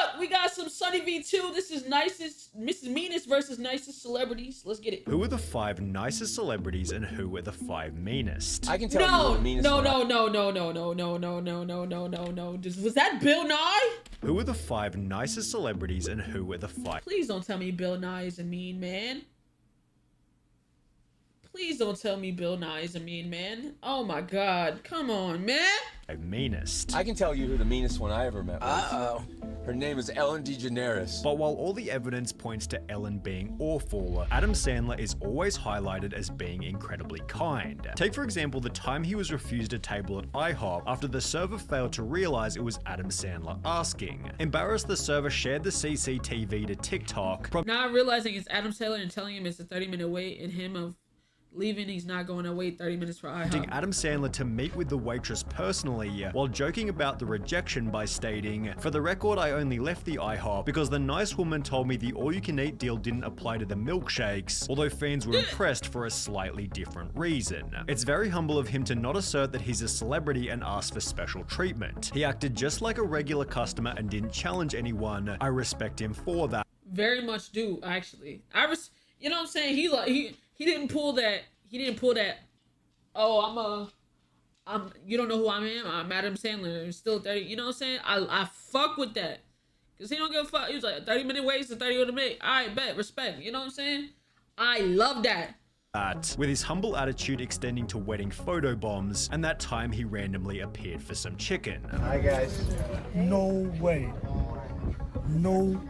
up? We got some Sunny V2. This is Nicest, Mrs. Meanest versus Nicest Celebrities. Let's get it. Who are the 5 nicest celebrities and who are the 5 meanest? I can tell you the meanest one. No. Was that Bill Nye? Who are the 5 nicest celebrities and who are the 5? Please don't tell me Bill Nye is a mean man. Please don't tell me Bill Nye is a mean man. Oh my God, come on, man. Meanest. I can tell you who the meanest one I ever met was. Uh-oh. Her name is Ellen DeGeneres. But while all the evidence points to Ellen being awful, Adam Sandler is always highlighted as being incredibly kind. Take for example the time he was refused a table at IHOP after the server failed to realize it was Adam Sandler asking. Embarrassed, the server shared the CCTV to TikTok, Not realizing it's Adam Sandler and telling him it's a 30-minute wait and him of leaving, he's not going to wait 30 minutes for IHOP. Adam Sandler to meet with the waitress personally, while joking about the rejection by stating, "For the record, I only left the IHOP because the nice woman told me the all-you-can-eat deal didn't apply to the milkshakes," although fans were impressed for a slightly different reason. It's very humble of him to not assert that he's a celebrity and ask for special treatment. He acted just like a regular customer and didn't challenge anyone. I respect him for that. Very much do, actually. You know what I'm saying? He didn't pull that. Oh, you don't know who I am. I'm Adam Sandler. I'm still 30. You know what I'm saying? I fuck with that. Cause he don't give a fuck. He was like 30-minute waits to 30-minute. Alright, bet, respect. You know what I'm saying? I love that. With his humble attitude extending to wedding photo bombs, and that time he randomly appeared for some chicken. Hi, guys. No way. No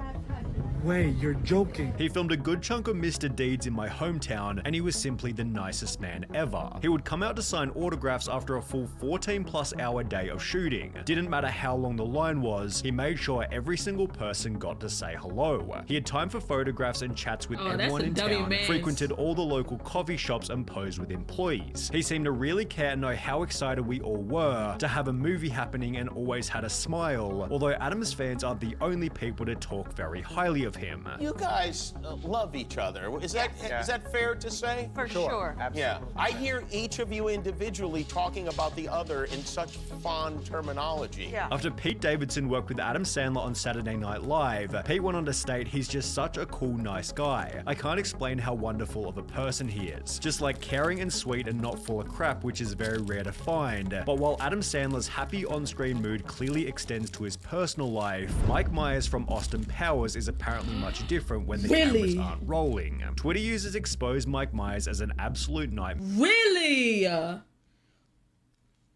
way, you're joking. He filmed a good chunk of Mr. Deeds in my hometown, and he was simply the nicest man ever. He would come out to sign autographs after a full 14+ hour day of shooting. Didn't matter how long the line was, he made sure every single person got to say hello. He had time for photographs and chats with everyone in town, frequented all the local coffee shops and posed with employees. He seemed to really care and know how excited we all were to have a movie happening and always had a smile, although Adam's fans aren't the only people to talk very highly of him. You guys love each other. Is that fair to say? For sure. Absolutely. Yeah. I hear each of you individually talking about the other in such fond terminology. Yeah. After Pete Davidson worked with Adam Sandler on Saturday Night Live, Pete went on to state he's just such a cool, nice guy. I can't explain how wonderful of a person he is. Just like caring and sweet and not full of crap, which is very rare to find. But while Adam Sandler's happy on-screen mood clearly extends to his personal life, Mike Myers from Austin Powers is apparently much different when the cameras aren't rolling. Twitter users expose Mike Myers as an absolute nightmare. Really?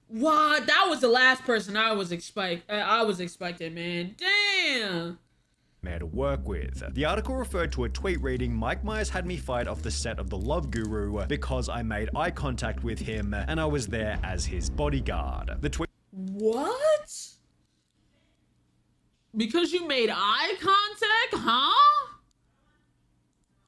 What? That was the last person I was expecting, man. Damn. To work with. The article referred to a tweet reading, "Mike Myers had me fired off the set of The Love Guru because I made eye contact with him and I was there as his bodyguard." The tweet. What? Because you made eye contact, huh?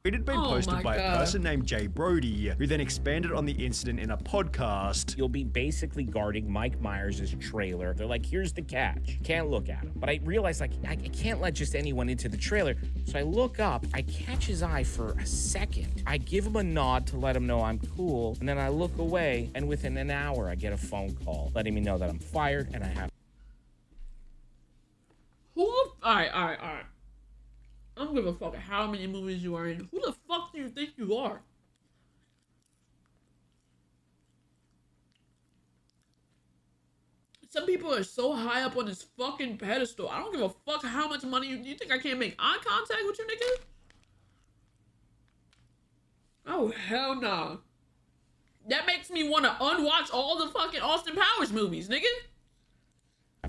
It had been posted by a person named Jay Brody, who then expanded on the incident in a podcast. You'll be basically guarding Mike Myers' trailer. They're like, here's the catch. Can't look at him. But I realized, like, I can't let just anyone into the trailer. So I look up, I catch his eye for a second. I give him a nod to let him know I'm cool. And then I look away, and within an hour, I get a phone call letting me know that I'm fired and I have. Alright. I don't give a fuck how many movies you are in. Who the fuck do you think you are? Some people are so high up on this fucking pedestal. I don't give a fuck how much money you think I can't make eye contact with you, nigga? Oh, hell no. That makes me want to unwatch all the fucking Austin Powers movies, nigga.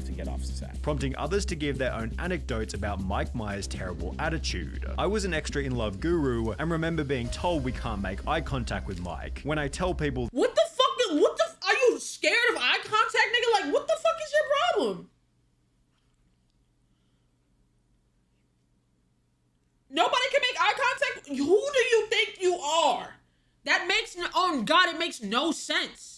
To get off the set. Prompting others to give their own anecdotes about Mike Myers' terrible attitude. "I was an extra in Love Guru and remember being told we can't make eye contact with Mike. When I tell people, what the fuck, are you scared of eye contact, nigga? Like, what the fuck is your problem? Nobody can make eye contact? Who do you think you are? That makes, oh God, it makes no sense.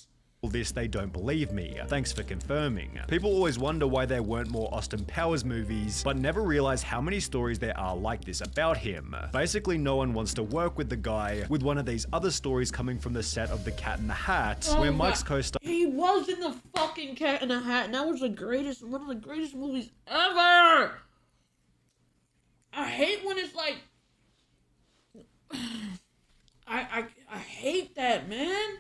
This, they don't believe me. Thanks for confirming. People always wonder why there weren't more Austin Powers movies, but never realize how many stories there are like this about him. Basically, no one wants to work with the guy, with one of these other stories coming from the set of The Cat in the Hat, where Mike's co-star. He was in the fucking Cat in the Hat, and that was one of the greatest movies ever. that, man?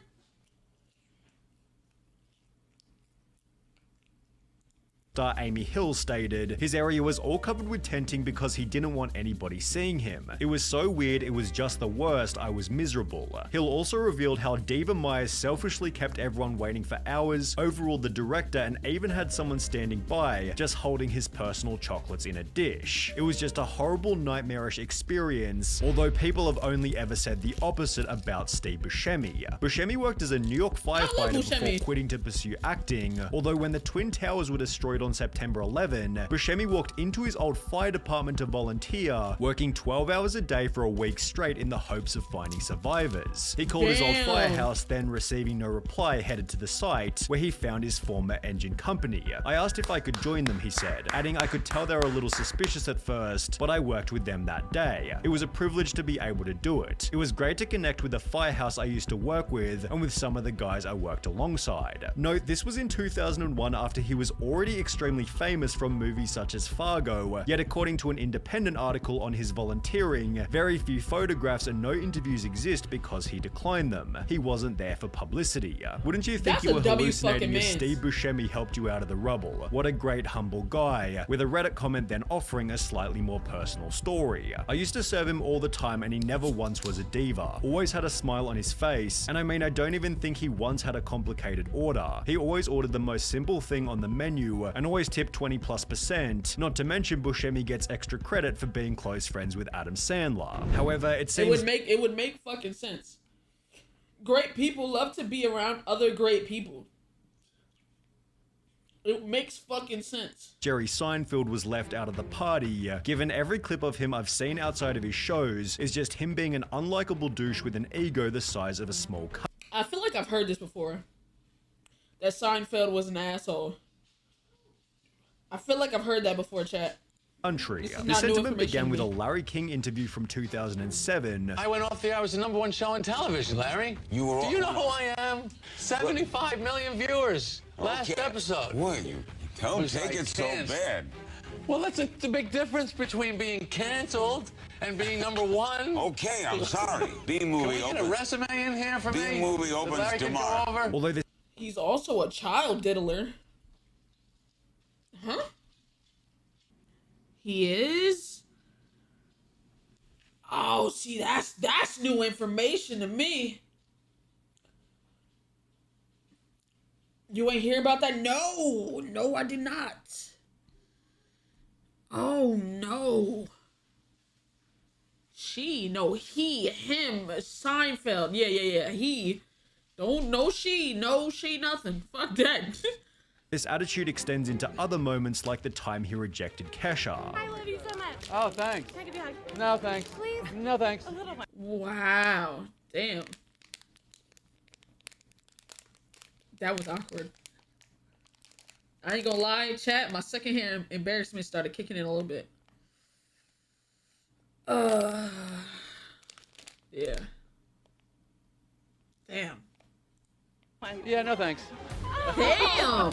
Star Amy Hill stated, his area was all covered with tenting because he didn't want anybody seeing him. It was so weird, it was just the worst, I was miserable. Hill also revealed how Diva Myers selfishly kept everyone waiting for hours, overruled the director, and even had someone standing by, just holding his personal chocolates in a dish. It was just a horrible, nightmarish experience, although people have only ever said the opposite about Steve Buscemi. Buscemi worked as a New York firefighter before quitting to pursue acting, although when the Twin Towers were destroyed on September 11, Buscemi walked into his old fire department to volunteer, working 12 hours a day for a week straight in the hopes of finding survivors. He called his old firehouse, then receiving no reply, headed to the site, where he found his former engine company. I asked if I could join them, he said, adding I could tell they were a little suspicious at first, but I worked with them that day. It was a privilege to be able to do it. It was great to connect with the firehouse I used to work with, and with some of the guys I worked alongside. Note, this was in 2001 after he was already extremely famous from movies such as Fargo, yet according to an independent article on his volunteering, very few photographs and no interviews exist because he declined them. He wasn't there for publicity. Wouldn't you think you were hallucinating if Steve Buscemi helped you out of the rubble? What a great humble guy, with a Reddit comment then offering a slightly more personal story. I used to serve him all the time and he never once was a diva. Always had a smile on his face, and I mean I don't even think he once had a complicated order. He always ordered the most simple thing on the menu and always tipped 20+%, not to mention Buscemi gets extra credit for being close friends with Adam Sandler. However, it seems it would make fucking sense. Great people love to be around other great people. It makes fucking sense. Jerry Seinfeld was left out of the party, given every clip of him I've seen outside of his shows is just him being an unlikable douche with an ego the size of a small car. I feel like I've heard this before. That Seinfeld was an asshole. I feel like I've heard that before, chat. Country. This sentiment began with a Larry King interview from 2007. I went off the air. I was the #1 show on television, Larry. You were. Do you know who I am? 75 million viewers. Last episode. What? You don't take it so bad. Well, that's the big difference between being canceled and being #1. Okay, I'm sorry. B-movie opens. Can we get a resume in here for me? B-movie opens tomorrow. Although he's also a child diddler. Huh? He is? Oh, see, that's new information to me. You ain't hear about that? No, I did not. Oh, no. He, him, Seinfeld. Yeah. He. Don't, no, she, nothing. Fuck that. This attitude extends into other moments like the time he rejected Kesha. I love you so much. Oh, thanks. Can I give you a hug? No, thanks. Please? No, thanks. A little one. Wow. Damn. That was awkward. I ain't gonna lie, chat, my secondhand embarrassment started kicking in a little bit. Yeah. Damn. Yeah, no thanks. Damn!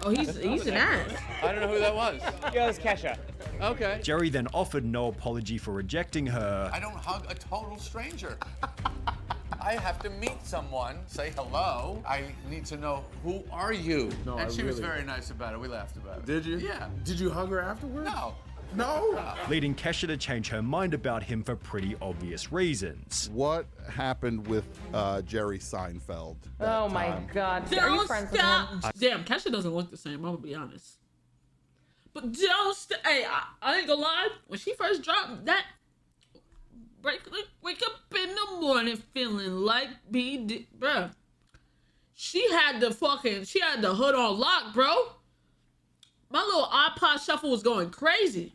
Oh, he's an ass. I don't know who that was. Yeah, it was Kesha. Okay. Jerry then offered no apology for rejecting her. I don't hug a total stranger. I have to meet someone, say hello. I need to know, who are you? No, and she was very nice about it. We laughed about it. Did you? Yeah. Did you hug her afterwards? No. No? Leading Kesha to change her mind about him for pretty obvious reasons. What happened with Jerry Seinfeld? Oh my God. Are you friends with him? Damn, Kesha doesn't look the same, I'm gonna be honest. But hey, I ain't gonna lie, when she first dropped that, wake up in the morning feeling like bruh. She had the hood on lock, bro. My little iPod shuffle was going crazy.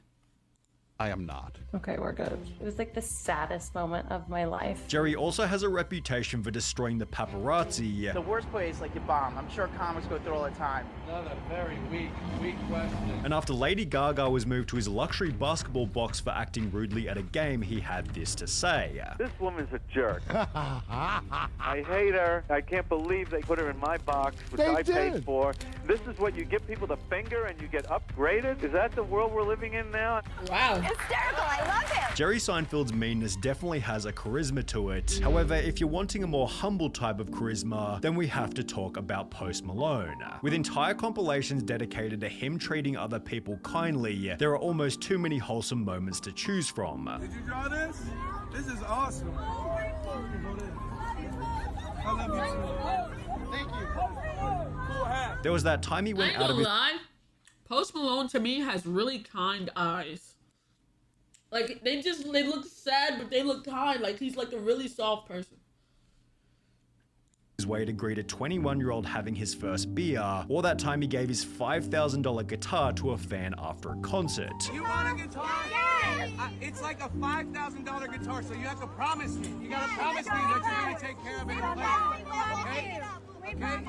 I am not. Okay, we're good. It was like the saddest moment of my life. Jerry also has a reputation for destroying the paparazzi. The worst place, like, you bomb. I'm sure comics go through all the time. Another very weak question. And after Lady Gaga was moved to his luxury basketball box for acting rudely at a game, he had this to say. This woman's a jerk. I hate her. I can't believe they put her in my box, which I paid for. This is what you give people the finger and you get upgraded? Is that the world we're living in now? Wow. hysterical. I love him. Jerry Seinfeld's meanness definitely has a charisma to it. However, if you're wanting a more humble type of charisma, then we have to talk about Post Malone. With entire compilations dedicated to him treating other people kindly, there are almost too many wholesome moments to choose from. Did you draw this? This is awesome. I love you too. Thank you. Cool hat. There was that time he went out of his... lie. Post Malone to me has really kind eyes. Like, they look sad, but they look kind. Like, he's like a really soft person. His way to greet a 21-year-old having his first beer, or that time he gave his $5,000 guitar to a fan after a concert. You want a guitar? Yes! It's like a $5,000 guitar, so you have to promise me. You gotta promise me that you're gonna take care of it and play it. Okay? Okay?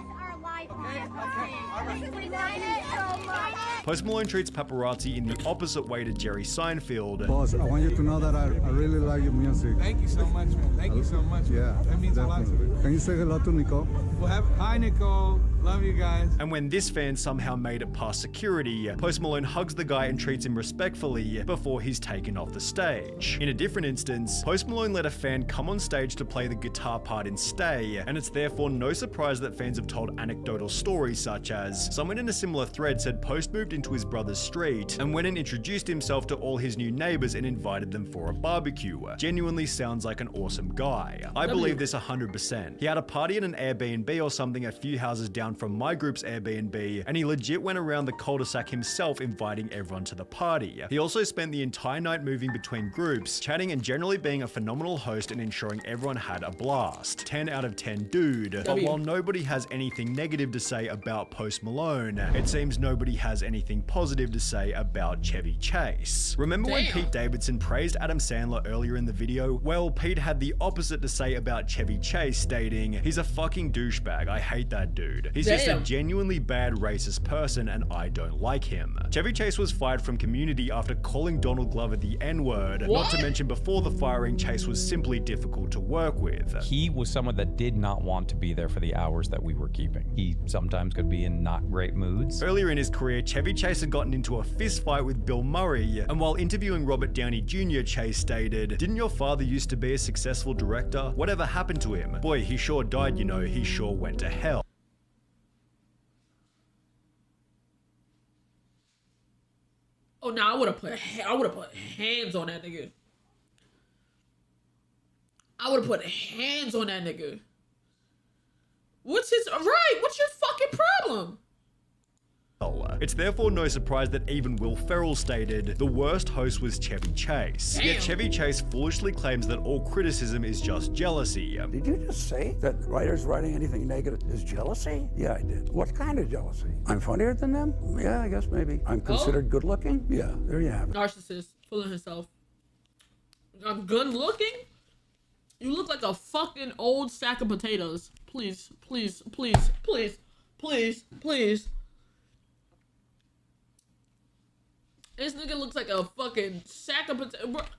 Post Malone treats paparazzi in the opposite way to Jerry Seinfeld. Boss, I want you to know that I really like your music. Thank you so much, man. Thank you so much. Yeah, that means definitely. a lot to me. Can you say hello to Nicole? Well, hi, Nicole. Love you guys. And when this fan somehow made it past security, Post Malone hugs the guy and treats him respectfully before he's taken off the stage. In a different instance, Post Malone let a fan come on stage to play the guitar part in Stay, and it's therefore no surprise that fans have told anecdotal stories such as, someone in a similar thread said Post moved into his brother's street and went and introduced himself to all his new neighbors and invited them for a barbecue. Genuinely sounds like an awesome guy. I believe this 100%. He had a party at an Airbnb or something a few houses down from my group's Airbnb, and he legit went around the cul-de-sac himself inviting everyone to the party. He also spent the entire night moving between groups, chatting and generally being a phenomenal host and ensuring everyone had a blast. 10 out of 10 dude. But while nobody has anything negative to say about Post Malone, it seems nobody has anything positive to say about Chevy Chase. Remember when Pete Davidson praised Adam Sandler earlier in the video? Well, Pete had the opposite to say about Chevy Chase, stating, "He's a fucking douchebag. I hate that dude. He's just a genuinely bad racist person and I don't like him." Chevy Chase was fired from Community after calling Donald Glover the N-word, not to mention before the firing, Chase was simply difficult to work with. He was someone that did not want to be there for the hours that we were keeping. He sometimes could be in not great moods. Earlier in his career, Chevy Chase had gotten into a fist fight with Bill Murray, and while interviewing Robert Downey Jr., Chase stated, "Didn't your father used to be a successful director? Whatever happened to him? Boy, he sure died, you know, he sure went to hell." Oh no, I would have put hands on that nigga. I would have put hands on that nigga. What's your fucking problem? It's therefore no surprise that even Will Ferrell stated the worst host was Chevy Chase. Yet Chevy Chase foolishly claims that all criticism is just jealousy. Did you just say that writers writing anything negative is jealousy? Yeah, I did. What kind of jealousy? I'm funnier than them? Yeah, I guess maybe. I'm considered good looking? Yeah, there you have it. Narcissist, full of himself. I'm good looking? You look like a fucking old sack of potatoes. Please, please, please, please, please, please. This nigga looks like a fucking sack of potatoes. What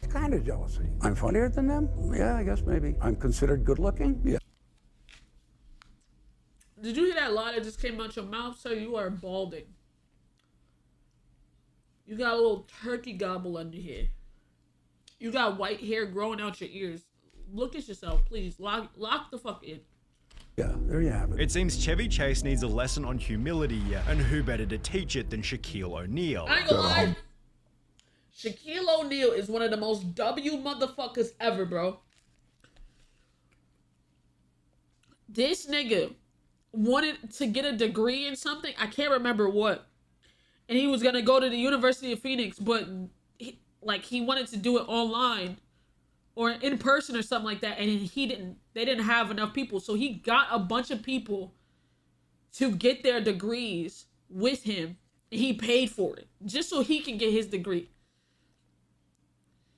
kind of jealousy? I'm funnier than them? Yeah, I guess maybe. I'm considered good looking? Yeah. Did you hear that lie that just came out your mouth, sir? You are balding. You got a little turkey gobble under here. You got white hair growing out your ears. Look at yourself, please. Lock the fuck in. Yeah, there you have it. It seems Chevy Chase needs a lesson on humility, and who better to teach it than Shaquille O'Neal? I ain't gonna lie. Shaquille O'Neal is one of the most W motherfuckers ever, bro. This nigga wanted to get a degree in something. I can't remember what. And he was gonna go to the University of Phoenix, but he wanted to do it online or in person or something like that, and they didn't have enough people, so he got a bunch of people to get their degrees with him, and he paid for it just so he can get his degree.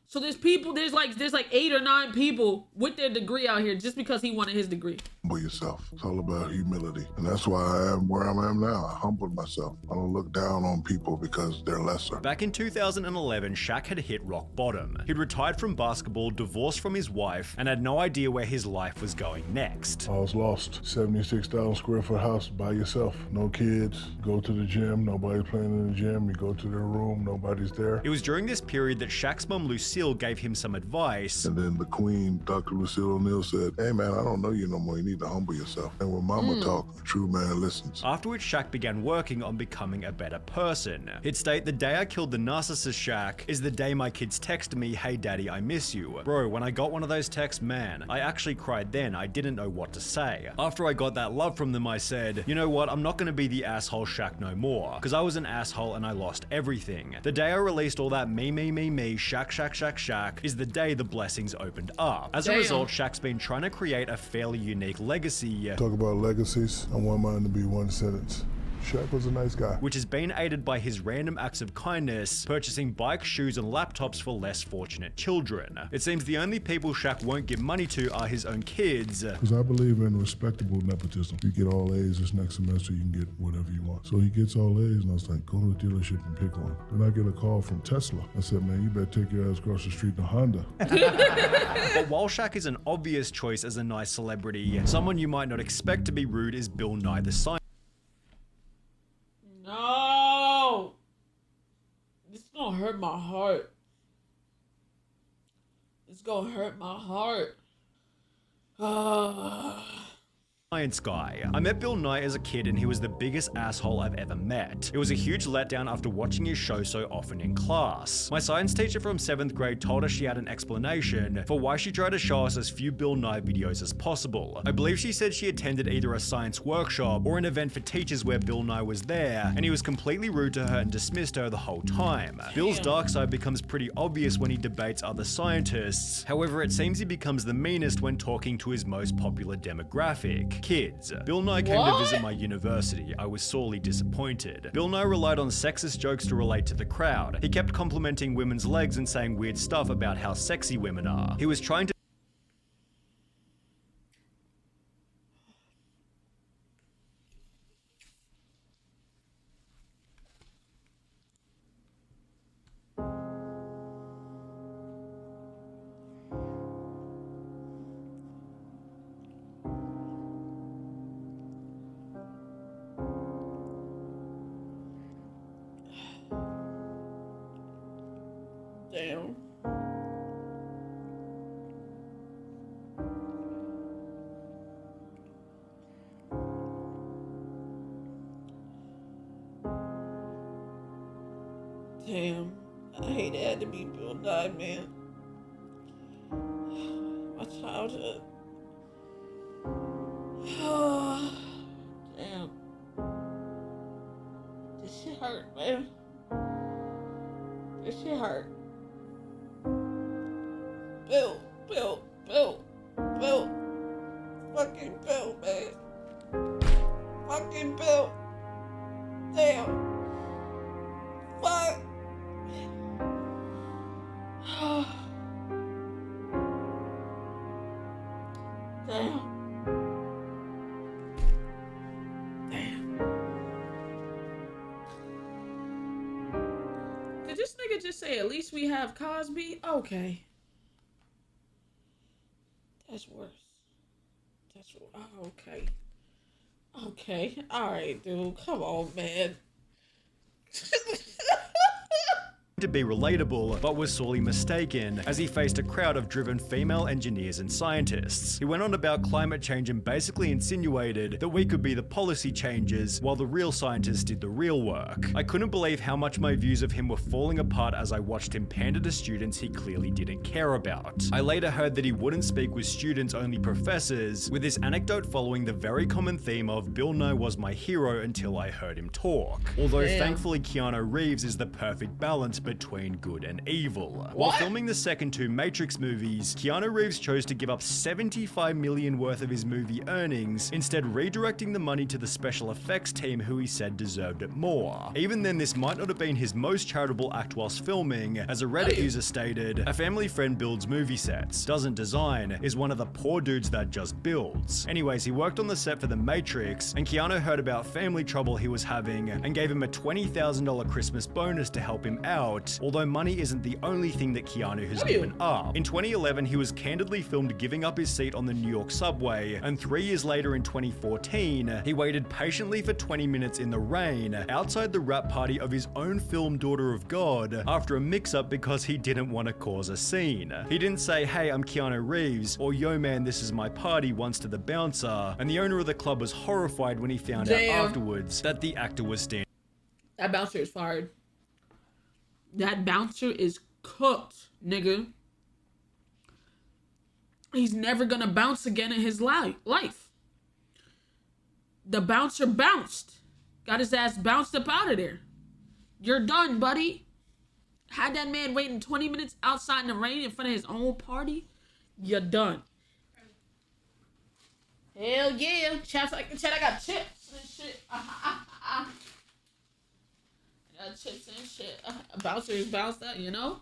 So there's people, there's like 8 or 9 people with their degree out here just because he wanted his degree. Humble yourself. It's all about humility. And that's why I am where I am now. I humbled myself. I don't look down on people because they're lesser. Back in 2011, Shaq had hit rock bottom. He'd retired from basketball, divorced from his wife, and had no idea where his life was going next. I was lost. 76,000 square foot house by yourself. No kids. Go to the gym. Nobody's playing in the gym. You go to their room. Nobody's there. It was during this period that Shaq's mum Lucille gave him some advice. And then the queen, Dr. Lucille O'Neal, said, hey man, I don't know you no more. You need to humble yourself. And when mama talks, a true man listens. After which Shaq began working on becoming a better person. He'd state, the day I killed the narcissist Shaq is the day my kids texted me, hey daddy, I miss you. Bro, when I got one of those texts, man, I actually cried then. I didn't know what to say. After I got that love from them, I said, you know what, I'm not gonna be the asshole Shaq no more. Cause I was an asshole and I lost everything. The day I released all that me, Shaq is the day the blessings opened up. As a result, Shaq's been trying to create a fairly unique legacy. Talk about legacies. I want mine to be one sentence. Shaq was a nice guy. Which has been aided by his random acts of kindness, purchasing bikes, shoes, and laptops for less fortunate children. It seems the only people Shaq won't give money to are his own kids. Because I believe in respectable nepotism. You get all A's this next semester, you can get whatever you want. So he gets all A's, and I was like, go to the dealership and pick one. Then I get a call from Tesla. I said, man, you better take your ass across the street to Honda. But while Shaq is an obvious choice as a nice celebrity, someone you might not expect to be rude is Bill Nye the Scientist. No! This is gonna hurt my heart. It's gonna hurt my heart. Science guy. I met Bill Nye as a kid and he was the biggest asshole I've ever met. It was a huge letdown after watching his show so often in class. My science teacher from 7th grade told us she had an explanation for why she tried to show us as few Bill Nye videos as possible. I believe she said she attended either a science workshop or an event for teachers where Bill Nye was there, and he was completely rude to her and dismissed her the whole time. Bill's dark side becomes pretty obvious when he debates other scientists. However, it seems he becomes the meanest when talking to his most popular demographic, kids. Bill Nye came to visit my university. I was sorely disappointed. Bill Nye relied on sexist jokes to relate to the crowd. He kept complimenting women's legs and saying weird stuff about how sexy women are. He was trying to Damn. Damn. I hate it had to be Bill Nye, man. My childhood. Damn. This shit hurt, man. This shit hurt. Bill. Fucking Bill, man. Fucking Bill. Damn. Fuck. Damn. Did this nigga just say at least we have Cosby? Okay. That's worse. Okay. Okay. Alright, dude. Come on, man. to be relatable, but was sorely mistaken as he faced a crowd of driven female engineers and scientists. He went on about climate change and basically insinuated that we could be the policy changers while the real scientists did the real work. I couldn't believe how much my views of him were falling apart as I watched him pander to students he clearly didn't care about. I later heard that he wouldn't speak with students, only professors, with this anecdote following the very common theme of Bill Nye was my hero until I heard him talk. Although thankfully Keanu Reeves is the perfect balance between good and evil. While filming the second two Matrix movies, Keanu Reeves chose to give up $75 million worth of his movie earnings, instead redirecting the money to the special effects team who he said deserved it more. Even then, this might not have been his most charitable act whilst filming. As a Reddit user stated, a family friend builds movie sets, doesn't design, is one of the poor dudes that just builds. Anyways, he worked on the set for The Matrix, and Keanu heard about family trouble he was having and gave him a $20,000 Christmas bonus to help him out, although money isn't the only thing that Keanu has given up. In 2011, he was candidly filmed giving up his seat on the New York subway, and 3 years later in 2014, he waited patiently for 20 minutes in the rain outside the wrap party of his own film Daughter of God after a mix-up because he didn't want to cause a scene. He didn't say, "Hey, I'm Keanu Reeves," or "Yo man, this is my party," once to the bouncer, and the owner of the club was horrified when he found out afterwards that the actor was standing. That bouncer is fired. That bouncer is cooked, nigga. He's never gonna bounce again in his life. The bouncer bounced. Got his ass bounced up out of there. You're done, buddy. Had that man waiting 20 minutes outside in the rain in front of his own party, you're done. Hell yeah. Chat, I got chips and shit. I got chips and shit. A bouncer is bounced out, you know?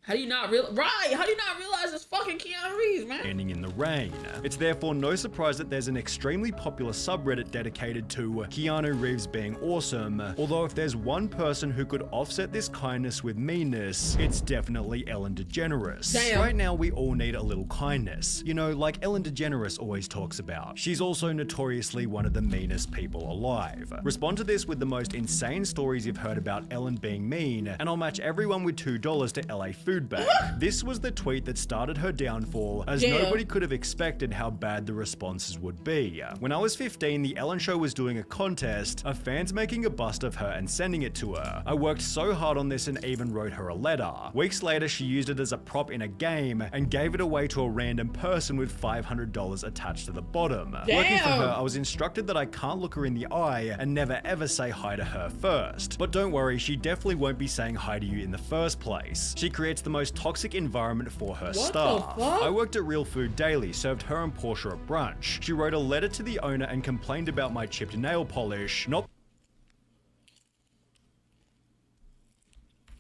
How do you not realize? Right, how do you not realize it's fucking Keanu Reeves, man? Standing in the rain. It's therefore no surprise that there's an extremely popular subreddit dedicated to Keanu Reeves being awesome, although if there's one person who could offset this kindness with meanness, it's definitely Ellen DeGeneres. Damn. Right now, we all need a little kindness. You know, like Ellen DeGeneres always talks about. She's also notoriously one of the meanest people alive. Respond to this with the most insane stories you've heard about Ellen being mean, and I'll match everyone with $2 to LA Food Bank. This was the tweet that started her downfall, as nobody could have expected how bad the responses would be. When I was 15, the Ellen Show was doing a contest of fans making a bust of her and sending it to her. I worked so hard on this and even wrote her a letter. Weeks later, she used it as a prop in a game and gave it away to a random person with $500 attached to the bottom. Working for her, I was instructed that I can't look her in the eye and never ever say hi to her first. But don't worry, she definitely won't be saying hi to you in the first place. She creates the most toxic environment for her staff. I worked at Real Food Daily, served her and Portia at brunch. She wrote a letter to the owner and complained about my chipped nail polish, not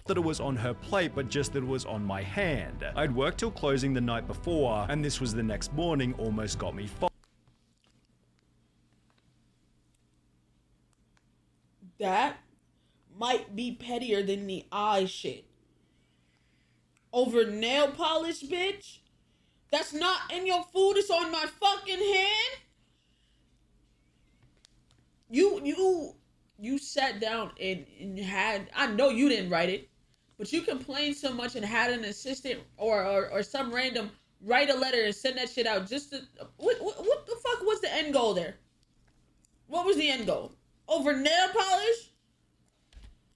that it was on her plate, but just that it was on my hand. I'd worked till closing the night before, and this was the next morning, almost got me fired. That might be pettier than the eye shit. Over nail polish, bitch? That's not in your food, it's on my fucking hand? You sat down and had, I know you didn't write it, but you complained so much and had an assistant or some random write a letter and send that shit out just to, what the fuck was the end goal there? What was the end goal? Over nail polish?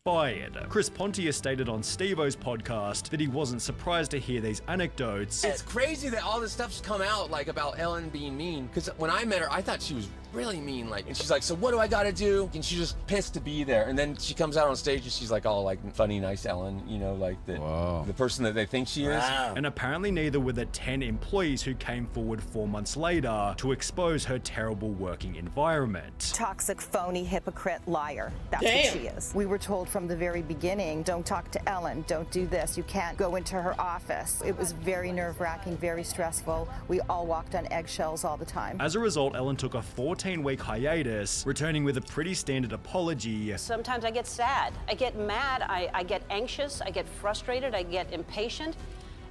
Fired. Chris Pontius stated on Steve-O's podcast that he wasn't surprised to hear these anecdotes. It's crazy that all this stuff's come out, like, about Ellen being mean, because when I met her, I thought she was really mean, like, and she's like, so what do I gotta do? And she's just pissed to be there, and then she comes out on stage and she's like, all like funny, nice Ellen, you know, like the person that they think she is. And apparently neither were the 10 employees who came forward 4 months later to expose her terrible working environment. Toxic, phony, hypocrite, liar. That's what she is. We were told from the very beginning, don't talk to Ellen, don't do this, you can't go into her office. It was very nerve-wracking, very stressful. We all walked on eggshells all the time. As a result, Ellen took a 14-week hiatus, returning with a pretty standard apology. Sometimes I get sad, I get mad, I get anxious, I get frustrated, I get impatient,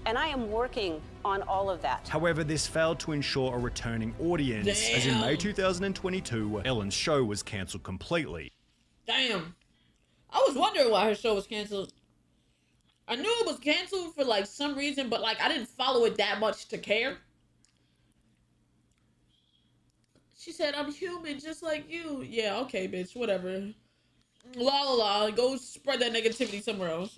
and I am working on all of that. However, this failed to ensure a returning audience, as in May 2022, Ellen's show was cancelled completely. Damn. I was wondering why her show was canceled. I knew it was canceled for like some reason, but like I didn't follow it that much to care. She said, I'm human just like you. Yeah, okay, bitch, whatever. La la la, go spread that negativity somewhere else.